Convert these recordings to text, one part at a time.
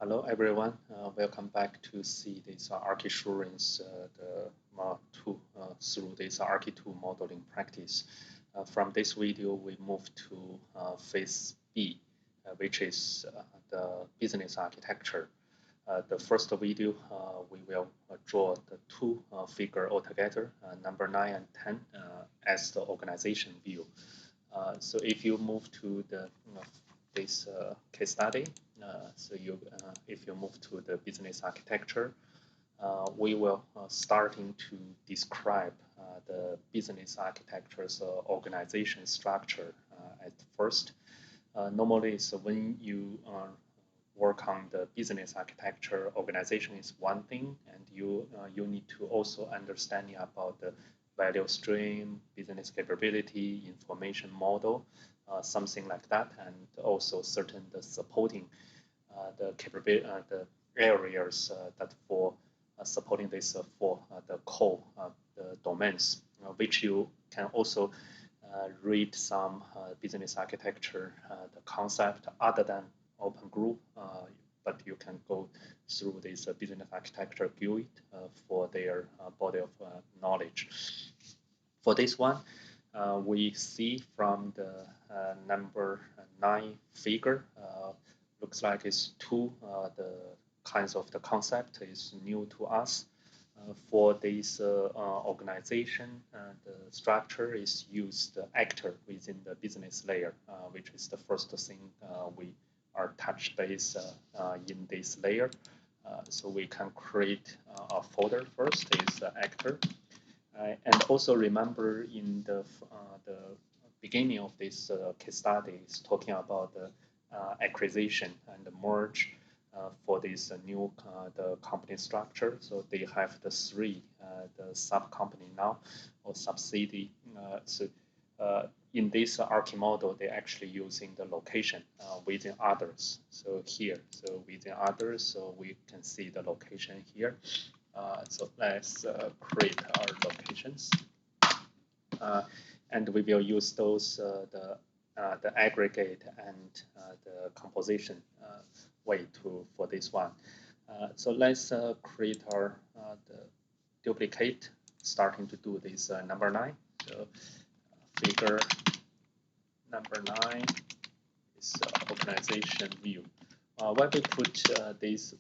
Hello everyone, welcome back to see this ArchiSurance through this Archi2 modeling practice. From this video, we move to phase B, which is the business architecture. The first video, we will draw the two figures altogether, number 9 and 10, as the organization view. So if you move to this case study, if you move to the business architecture, we will starting to describe the business architecture's organization structure at first. Normally, so when you work on the business architecture, organization is one thing, and you need to also understand about the value stream, business capability, information model, something like that, and also certain the supporting the capability, the areas that for supporting this for the core the domains, which you can also read some business architecture, the concept other than open group, but you can go through this business architecture guide for their body of knowledge. For this one, we see from the number 9 figure, looks like it's two the kinds of the concept is new to us. For this organization, the structure is used actor within the business layer, which is the first thing we are touch base in this layer. So we can create a folder first is actor. And also remember in the beginning of this case study is talking about the acquisition and the merge for this new the company structure. So they have the three the sub company now or subsidiary. In this Archi model, they're actually using the location within others. So here, so within others, so we can see the location here. So let's create our locations, and we will use those the aggregate and the composition way for this one. So let's create our the duplicate, starting to do this number 9. So figure number 9 is organization view. Why we put this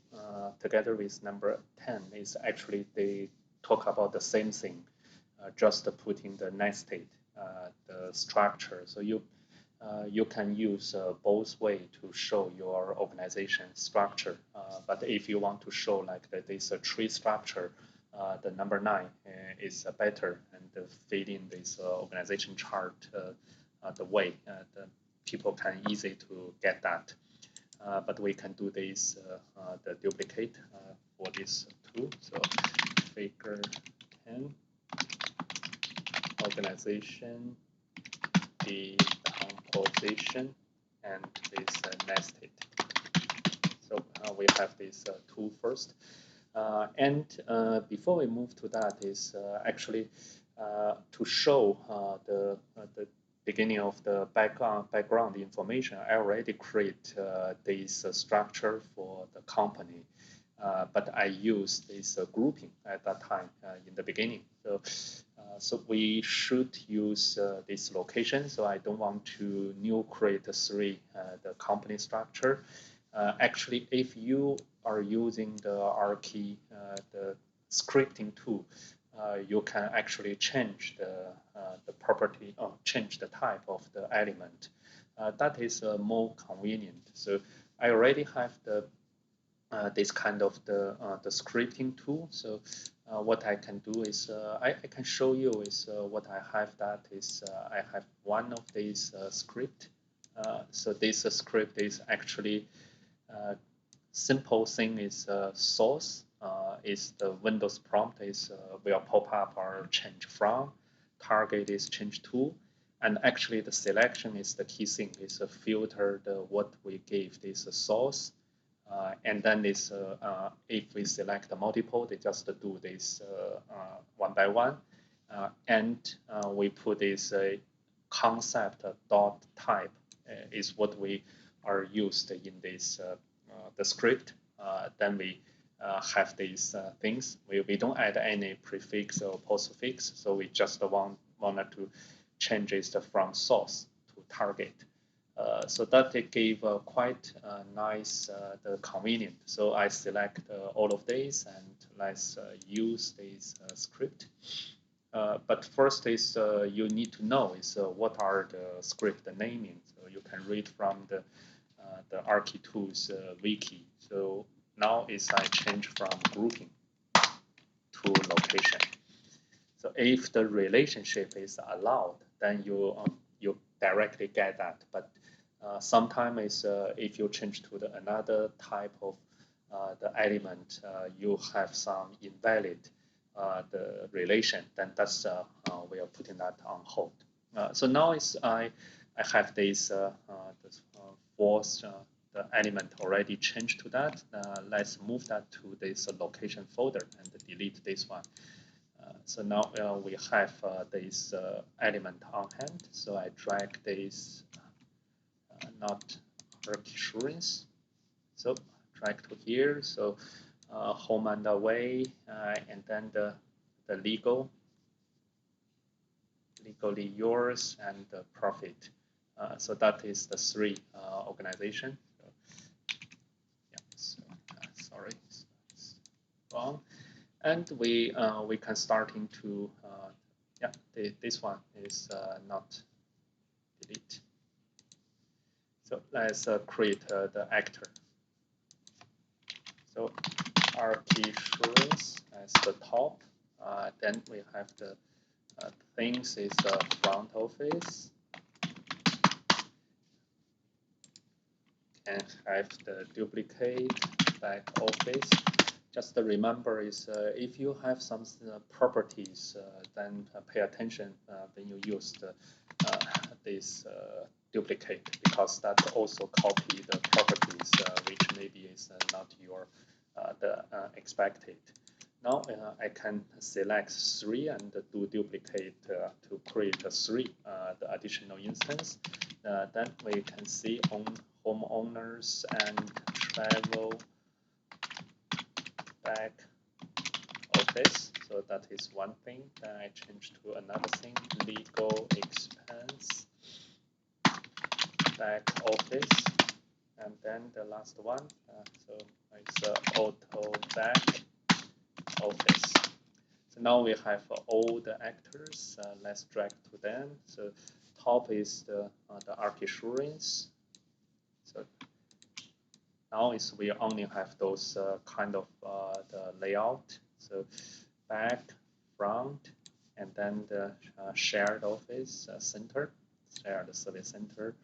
together with number 10 is actually they talk about the same thing, just putting the nested the structure. So you can use both way to show your organization structure. But if you want to show like this tree structure, the number 9 is better and fit in this organization chart the way the people can easy to get that. But we can do this the duplicate for this too. So figure 10 organization, the composition, and this nested. So we have this tool first. And before we move to that is actually to show the beginning of the background information. I already create this structure for the company, but I use this grouping at that time in the beginning. So we should use this location. So I don't want to new create three the company structure. Actually, if you are using the Archi the scripting tool, you can actually change the property or change the type of the element. That is more convenient. So I already have the this kind of the scripting tool. So what I can do is I can show you is what I have. That is I have one of these script. So this script is actually simple thing is source. Is the Windows prompt is will pop up our change from, target is change to, and actually the selection is the key thing. Is filter the what we gave this source, and then this if we select the multiple, they just do this one by one, and we put this concept dot type is what we are used in this the script. then we have these things. We don't add any prefix or postfix, so we just wanted to change it from source to target. So that it gave quite nice the convenient. So I select all of these and let's use this script. But first is you need to know is what are the script naming. So you can read from the Archi tools wiki. So now is I change from grouping to location. So if the relationship is allowed, then you directly get that. But sometimes if you change to another type of the element, you have some invalid the relation, then that's we are putting that on hold. So now is I have this fourth the element already changed to that. Let's move that to this location folder and delete this one. So now we have this element on hand. So I drag this not ArchiSurance. So drag to here. So home and away, and then the legally yours, and the profit. So that is the three organization. So, yeah, so, sorry, it's wrong. And we can starting to yeah, this one is not delete. So let's create the actor. So ArchiSurance as the top. Then we have the things is the front office. And have the duplicate back office. Just remember is if you have some properties, then pay attention when you use this duplicate, because that also copy the properties which maybe is not your the expected. Now I can select 3 and do duplicate to create 3 the additional instance. Then we can see on homeowners and travel back office. So that is one thing. Then I change to another thing, legal expense back office. And then the last one, so it's auto back office. So now we have all the actors. Let's drag to them. So top is the ArchiSurance. So now is we only have those kind of the layout. So back, front, and then the shared office center, shared service center,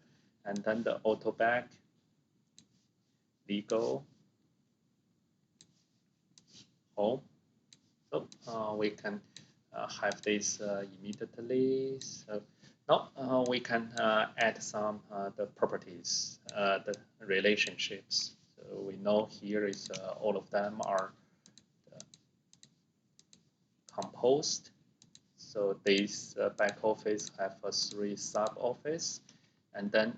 and then the auto back, legal, home. So we can have this immediately. So now we can add some the properties, the relationships. So we know here is all of them are composed. So this back office have 3 sub office, and then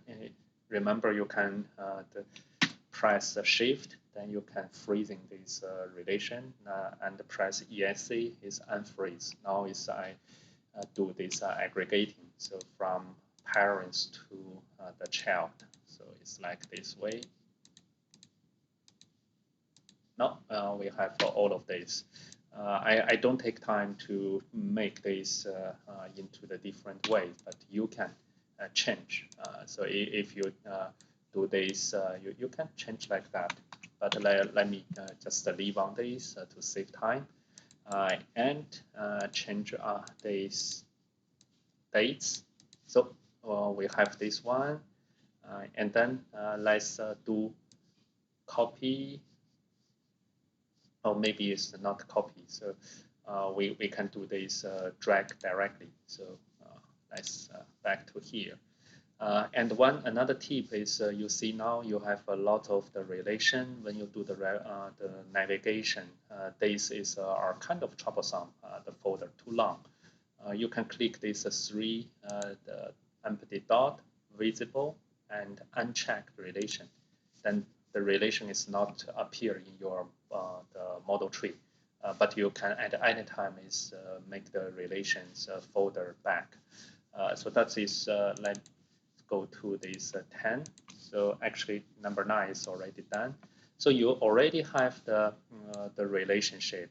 remember you can press Shift, then you can freezing this relation, and press ESC is unfreeze. Now is I do this aggregating, so from parents to the child. So it's like this way. Now we have all of this. I don't take time to make this into the different way, but you can change. So if you do this, you can change like that. But let me just leave on this to save time, and change these dates. So we have this one, and then let's do copy. Or maybe it's not copy. So we can do this drag directly. So let's back to here. And another tip is you see now you have a lot of the relation when you do the navigation. This is are kind of troublesome. The folder too long. You can click these 3 the empty dot, visible, and unchecked relation. Then the relation is not appear in your the model tree, but you can at any time is make the relations folder back. So that is let's go to this 10. So actually number 9 is already done. So you already have the relationship.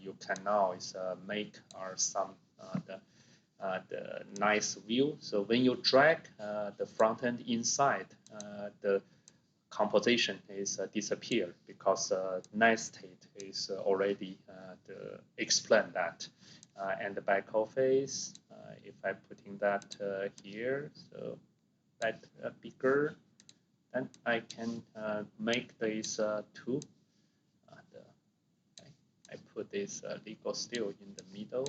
You can now is make some the nice view. So when you drag the front end inside, the composition is disappear because nice state is already explain that. And the back office, if I putting that here, so that bigger, then I can make this two. I put this legal still in the middle.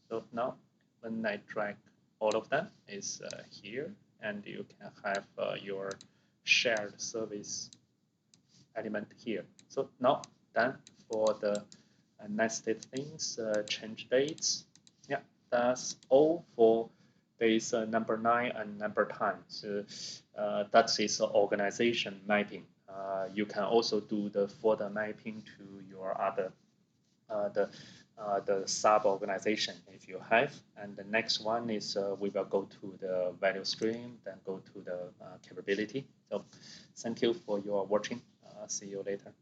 So now when I drag all of them is here, and you can have your shared service element here. So now done for the nested things, change dates. Yeah, that's all for this number 9 and number 10. So that is organization mapping. You can also do the further mapping to your other the sub-organization if you have. And the next one is we will go to the value stream, then go to the capability. So thank you for your watching. See you later.